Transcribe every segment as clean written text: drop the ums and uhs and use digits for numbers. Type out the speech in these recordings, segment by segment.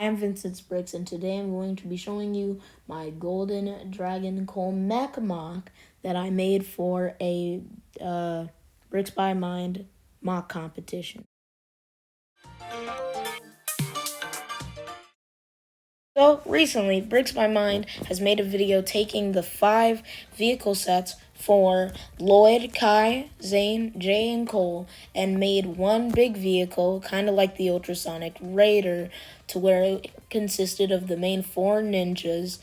I'm Vincent's Bricks, and today I'm going to be showing you my Golden Dragon Coal Mech MOC that I made for a Bricks by Mind MOC competition. So recently, Bricks by Mind has made a video taking the 5 vehicle sets for Lloyd, Kai, Zane, Jay, and Cole, and made one big vehicle, kind of like the Ultrasonic Raider, to where it consisted of the main 4 ninjas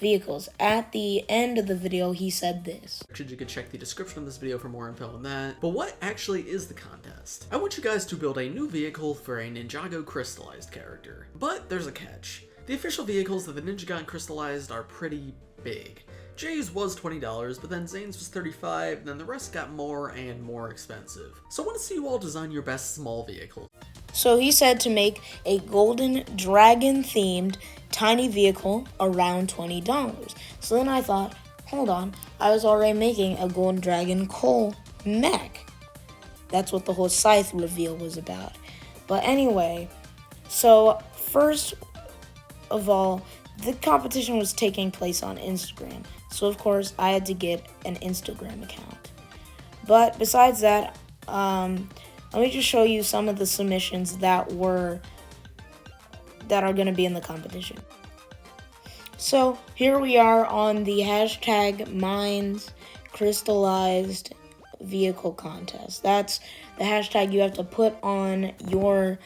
vehicles. At the end of the video, he said this. You can check the description of this video for more info on that. But what actually is the contest? I want you guys to build a new vehicle for a Ninjago crystallized character. But there's a catch. The official vehicles that the Ninja got crystallized are pretty big. Jay's was $20, but then Zane's was $35, and then the rest got more and more expensive. So I want to see you all design your best small vehicle. So he said to make a Golden Dragon themed tiny vehicle around $20. So then I thought, hold on, I was already making a Golden Dragon Coal Mech. That's what the whole scythe reveal was about. But anyway, so first of all, the competition was taking place on Instagram. So of course, I had to get an Instagram account. But besides that, let me just show you some of the submissions that are going to be in the competition. So here we are on the hashtag mindscrystalizedvehileclecontest. That's the hashtag you have to put on your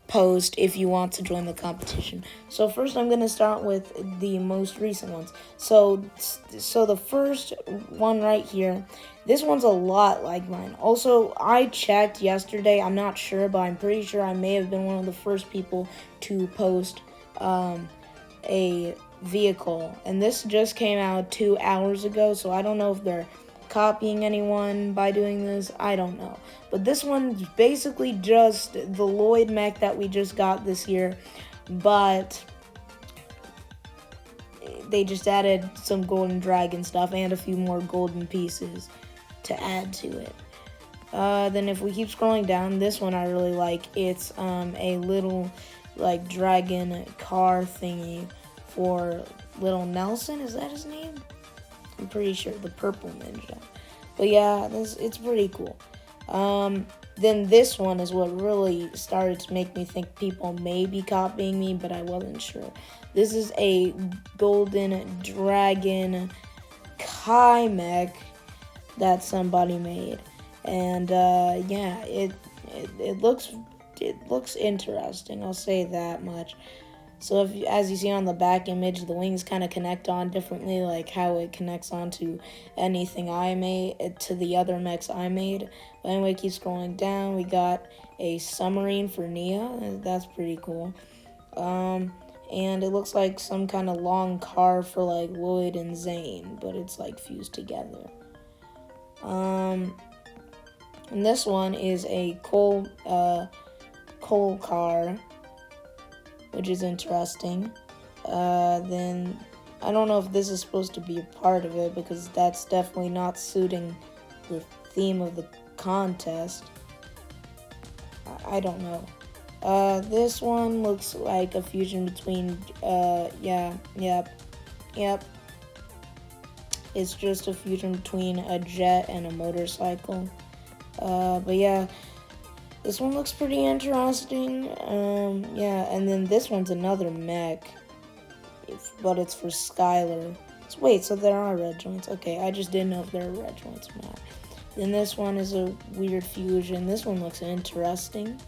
post if you want to join the competition. So first I'm going to start with the most recent ones. So the first one right here, this one's a lot like mine. Also, I checked yesterday, I'm not sure, but I'm pretty sure I may have been one of the first people to post a vehicle, and this just came out 2 hours ago, so I don't know if they're copying anyone by doing this. I don't know, but this one's basically just the Lloyd mech that we just got this year, but they just added some golden dragon stuff and a few more golden pieces to add to it. Then if we keep scrolling down, this one I really like. It's a little like dragon car thingy for little Nelson. Is that his name? I'm pretty sure, the purple ninja. But yeah, it's pretty cool. Then this one is what really started to make me think people may be copying me, but I wasn't sure. This is a Golden Dragon Kai mech that somebody made, and yeah, it looks interesting. I'll say that much. So as you see on the back image, the wings kind of connect on differently, like how it connects onto anything I made, to the other mechs I made. But anyway, keep scrolling down. We got a submarine for Nia. That's pretty cool. And it looks like some kind of long car for like Lloyd and Zane, but it's like fused together. And this one is a coal car, which is interesting. Then I don't know if this is supposed to be a part of it, because that's definitely not suiting the theme of the contest. I don't know. This one looks like a fusion between, yep. It's just a fusion between a jet and a motorcycle. But yeah, this one looks pretty interesting. Yeah, and then this one's another mech, but it's for Skylar. So wait, so there are red joints. Okay, I just didn't know if there are red joints or not. Then this one is a weird fusion. This one looks interesting.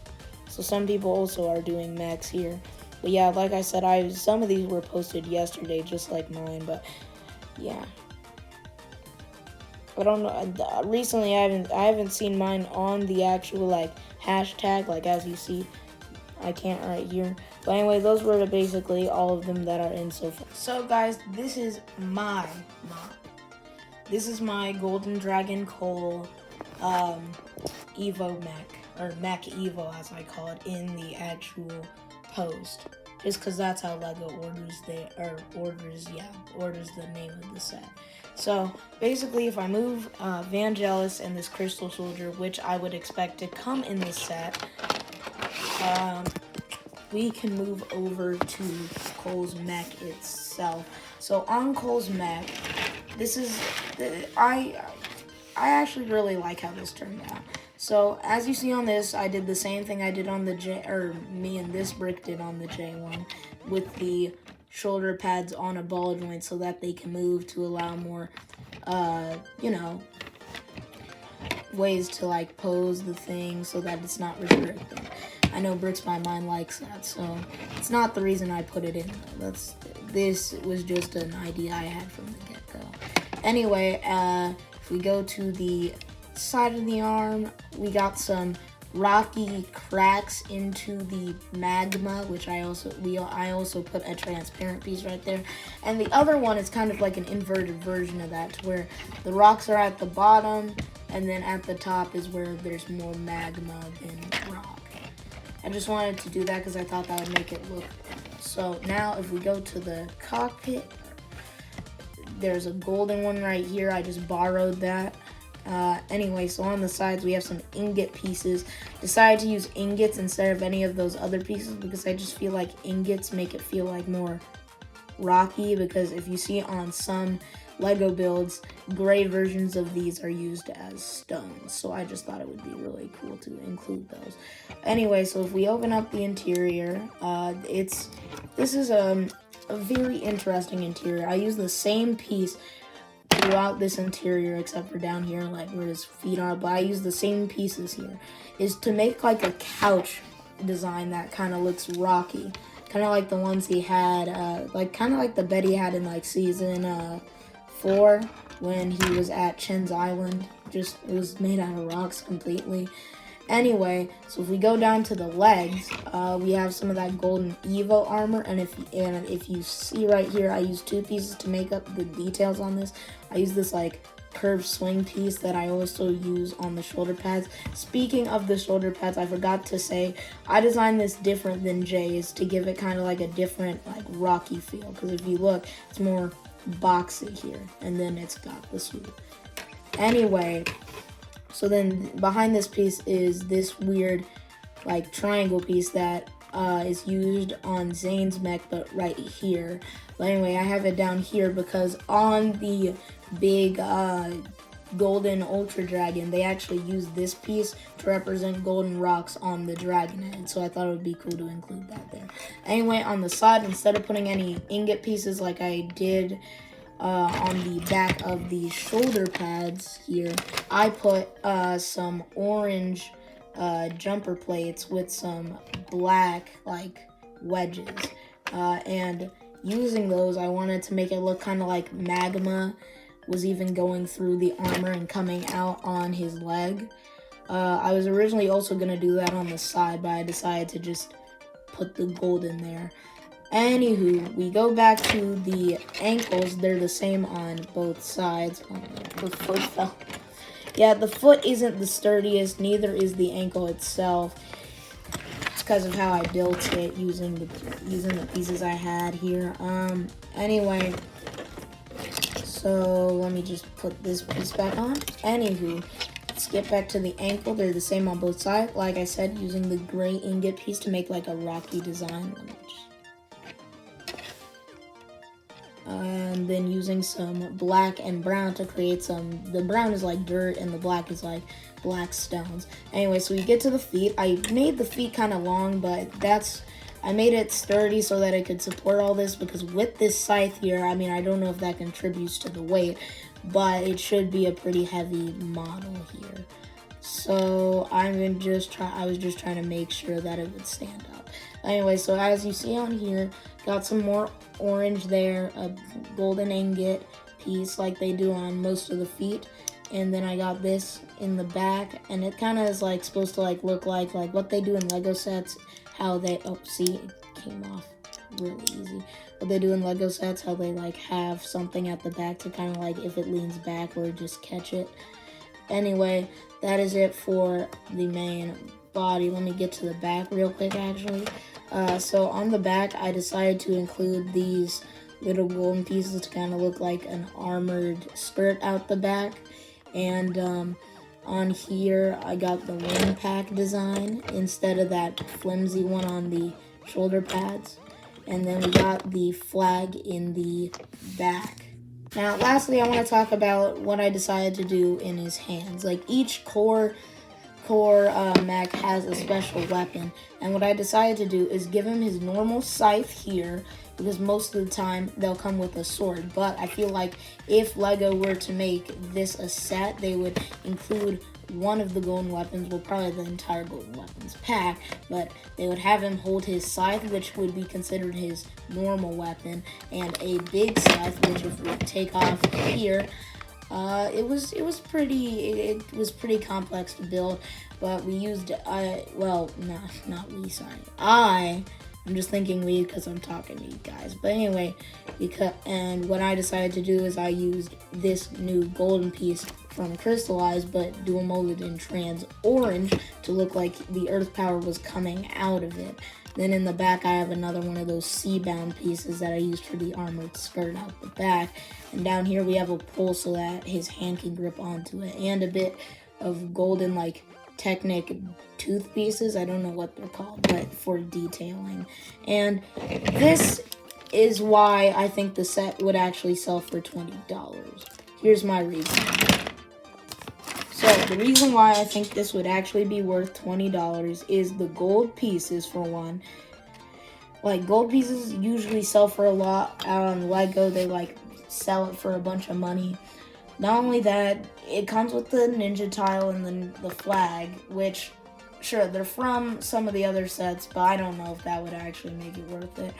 So some people also are doing mechs here. But yeah, like I said, some of these were posted yesterday, just like mine. But yeah, I don't know. Recently, I haven't seen mine on the actual like hashtag, like as you see. I can't right here. But anyway, those were basically all of them that are in so far. So guys, this is my MOC. This is my Golden Dragon Coal Evo mech, or Mech Evo as I call it in the actual post. Just because that's how LEGO orders the name of the set. So basically, if I move Vangelis and this Crystal Soldier, which I would expect to come in this set, we can move over to Cole's Mech itself. So on Cole's Mech, this is I actually really like how this turned out. So as you see on this, I did the same thing I did on the J, or me and this brick did on the J1, with the shoulder pads on a ball joint so that they can move to allow more, ways to like pose the thing so that it's not restricted. I know Bricks by Mine likes that, so it's not the reason I put it in. This was just an idea I had from the get-go. Anyway, if we go to the side of the arm, we got some rocky cracks into the magma, which I also put a transparent piece right there. And the other one is kind of like an inverted version of that, to where the rocks are at the bottom, and then at the top is where there's more magma than rock. I just wanted to do that because I thought that would make it look cool. So now if we go to the cockpit, there's a golden one right here. I just borrowed that. Anyway, so on the sides we have some ingot pieces. Decided to use ingots instead of any of those other pieces because I just feel like ingots make it feel like more rocky, because if you see on some Lego builds, gray versions of these are used as stones, so I just thought it would be really cool to include those. Anyway, so if we open up the interior, this is a very interesting interior. I use the same piece throughout this interior except for down here, like where his feet are, but I use the same pieces here, is to make like a couch design that kind of looks rocky, kind of like the ones he had, kind of like the bed he had in like season 4 when he was at Chen's Island. Just, it was made out of rocks completely. Anyway, so if we go down to the legs, we have some of that golden Evo armor, and if you see right here, I use 2 pieces to make up the details on this. I use this like curved swing piece that I also use on the shoulder pads. Speaking of the shoulder pads, I forgot to say, I designed this different than Jay's to give it kind of like a different like rocky feel, because if you look, it's more boxy here, and then it's got the swoop. Anyway, so then behind this piece is this weird like triangle piece that is used on Zane's mech, but right here. But anyway, I have it down here because on the big golden ultra dragon, they actually use this piece to represent golden rocks on the dragon head, so I thought it would be cool to include that there. Anyway, on the side, instead of putting any ingot pieces like I did on the back of the shoulder pads here, I put some orange jumper plates with some black like wedges, and using those, I wanted to make it look kind of like magma was even going through the armor and coming out on his leg. I was originally also going to do that on the side, but I decided to just put the gold in there. Anywho, we go back to the ankles. They're the same on both sides. Oh, the foot fell. Yeah, the foot isn't the sturdiest, neither is the ankle itself. It's because of how I built it using the pieces I had here. Anyway, so let me just put this piece back on. Anywho, let's get back to the ankle. They're the same on both sides. Like I said, using the gray ingot piece to make like a rocky design. Let me just... and then using some black and brown to create some, the brown is like dirt and the black is like black stones. Anyway, so we get to the feet. I made the feet kind of long, but I made it sturdy so that it could support all this, because with this scythe here, I mean, I don't know if that contributes to the weight, but it should be a pretty heavy model here. So I was just trying to make sure that it would stand up. Anyway, so as you see on here, got some more orange there, a golden ingot piece like they do on most of the feet, and then I got this in the back, and it kind of is like supposed to like look like what they do in Lego sets, how they, oh, see, it came off really easy. What they do in Lego sets, how they like have something at the back to kind of like, if it leans back, or just catch it. Anyway, that is it for the main body. Let me get to the back real quick, actually. So on the back, I decided to include these little golden pieces to kind of look like an armored skirt out the back. And on here, I got the wing pack design instead of that flimsy one on the shoulder pads. And then we got the flag in the back. Now, lastly, I want to talk about what I decided to do in his hands. Like, each core mech has a special weapon, and what I decided to do is give him his normal scythe here, because most of the time they'll come with a sword. But I feel like if LEGO were to make this a set, they would include one of the golden weapons, well, probably the entire golden weapons pack, but they would have him hold his scythe, which would be considered his normal weapon, and a big scythe, which if we take off here, it was pretty complex to build, but we used I'm just thinking we because I'm talking to you guys. But anyway, and what I decided to do is I used this new golden piece from Crystalized, but dual molded in trans orange to look like the earth power was coming out of it. Then in the back, I have another one of those sea-bound pieces that I used for the armored skirt out the back. And down here, we have a pole so that his hand can grip onto it, and a bit of golden, like, Technic tooth pieces. I don't know what they're called, but for detailing. And this is why I think the set would actually sell for $20. Here's my reason. So the reason why I think this would actually be worth $20 is the gold pieces, for one. Like, gold pieces usually sell for a lot out on LEGO. They like sell it for a bunch of money. Not only that, it comes with the ninja tile and the flag, which, sure, they're from some of the other sets, but I don't know if that would actually make it worth it.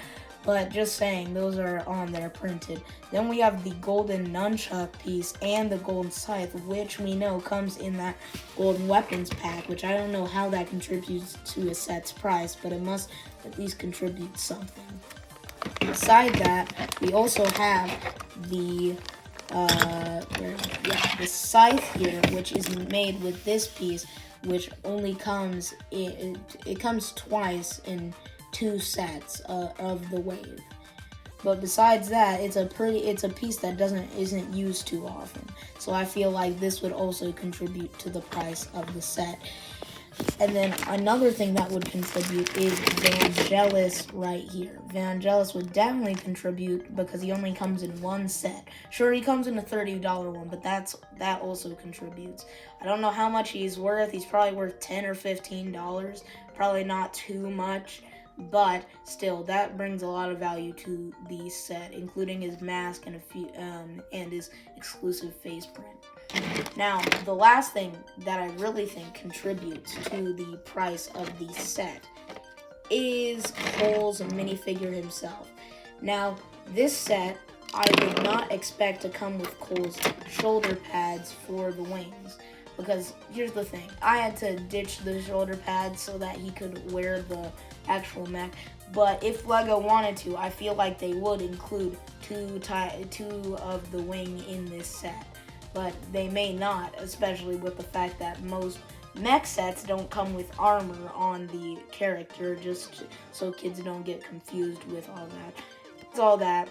But just saying, those are on there printed. Then we have the golden nunchuck piece and the golden scythe, which we know comes in that golden weapons pack, which I don't know how that contributes to a set's price, but it must at least contribute something. Beside that, we also have the the scythe here, which is made with this piece, which only comes it comes twice in 2 sets of the wave. But besides that, it's a piece that isn't used too often. So I feel like this would also contribute to the price of the set. And then another thing that would contribute is Vangelis right here. Vangelis would definitely contribute because he only comes in 1 set. Sure, he comes in a $30 one, but that also contributes. I don't know how much he's worth. He's probably worth $10 or $15. Probably not too much, but still, that brings a lot of value to the set, including his mask and and his exclusive face print. Now, the last thing that I really think contributes to the price of the set is Cole's minifigure himself. Now, this set, I would not expect to come with Cole's shoulder pads for the wings. Because here's the thing, I had to ditch the shoulder pads so that he could wear the actual mech. But if LEGO wanted to, I feel like they would include two of the wing in this set. But they may not, especially with the fact that most mech sets don't come with armor on the character, just so kids don't get confused with all that. It's all that.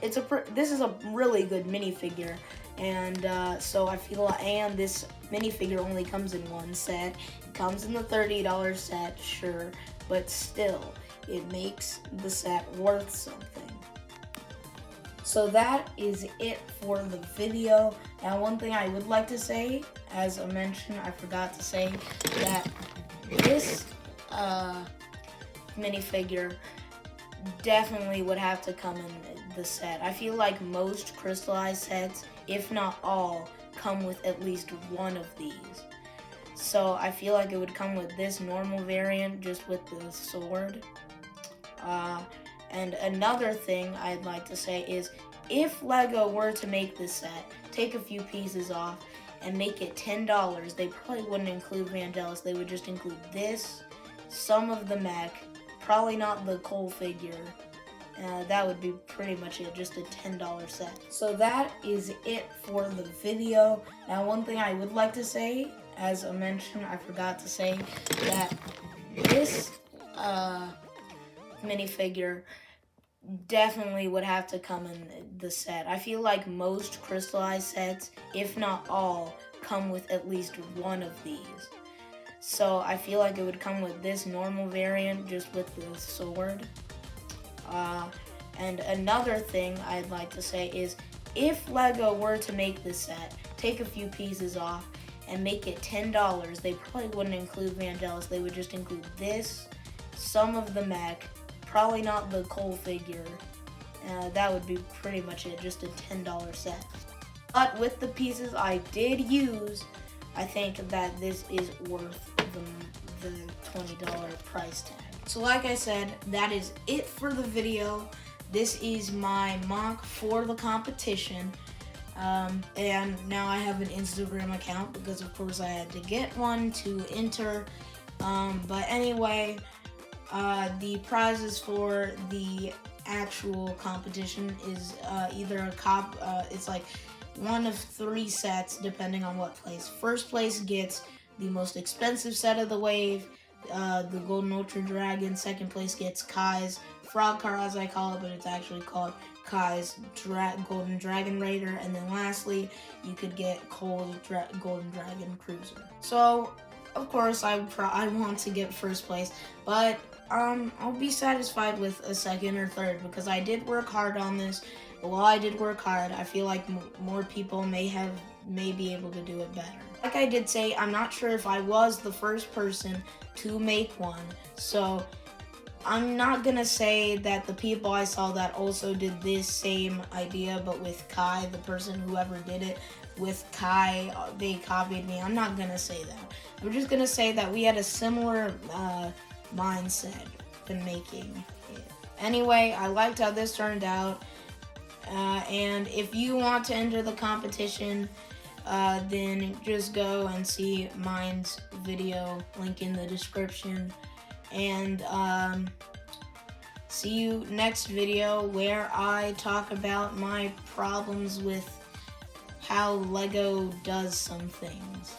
This is a really good minifigure, and so I feel, and this minifigure only comes in 1 set. It comes in the $30 set, sure, but still, it makes the set worth something. So that is it for the video. Now, one thing I would like to say, as I mentioned, I forgot to say that this minifigure definitely would have to come in the set. I feel like most crystallized sets, if not all, come with at least 1 of these. So I feel like it would come with this normal variant, just with the sword. And another thing I'd like to say is, if LEGO were to make this set, take a few pieces off, and make it $10, they probably wouldn't include Vangelis. They would just include this, some of the mech, probably not the Cole figure. That would be pretty much it, just a $10 set. So that is it for the video. Now, one thing I would like to say, as I mentioned, I forgot to say that this minifigure definitely would have to come in the set. I feel like most crystallized sets, if not all, come with at least 1 of these. So I feel like it would come with this normal variant, just with the sword. And another thing I'd like to say is, if LEGO were to make this set, take a few pieces off, and make it $10, they probably wouldn't include Vangelis. They would just include this, some of the mech, probably not the Cole figure. That would be pretty much it, just a $10 set. But with the pieces I did use, I think that this is worth the $20 price tag. So like I said, that is it for the video. This is my mock for the competition. And now I have an Instagram account because of course I had to get one to enter. But anyway, the prizes for the actual competition is either it's like one of 3 sets depending on what place. First place gets the most expensive set of the wave, the Golden Ultra Dragon. Second place gets Kai's Frog Car, as I call it, but it's actually called Kai's Golden Dragon Raider. And then lastly, you could get Cole's Golden Dragon Cruiser. So, of course, I want to get first place, but I'll be satisfied with a second or third because I did work hard on this. But while I did work hard, I feel like more people may be able to do it better. Like I did say, I'm not sure if I was the first person to make one, so I'm not gonna say that the people I saw that also did this same idea, but with Kai, the person whoever did it with Kai, they copied me. I'm not gonna say that. I'm just gonna say that we had a similar mindset when making it. Anyway, I liked how this turned out, and if you want to enter the competition, then just go and see mine's video, link in the description. And see you next video where I talk about my problems with how LEGO does some things.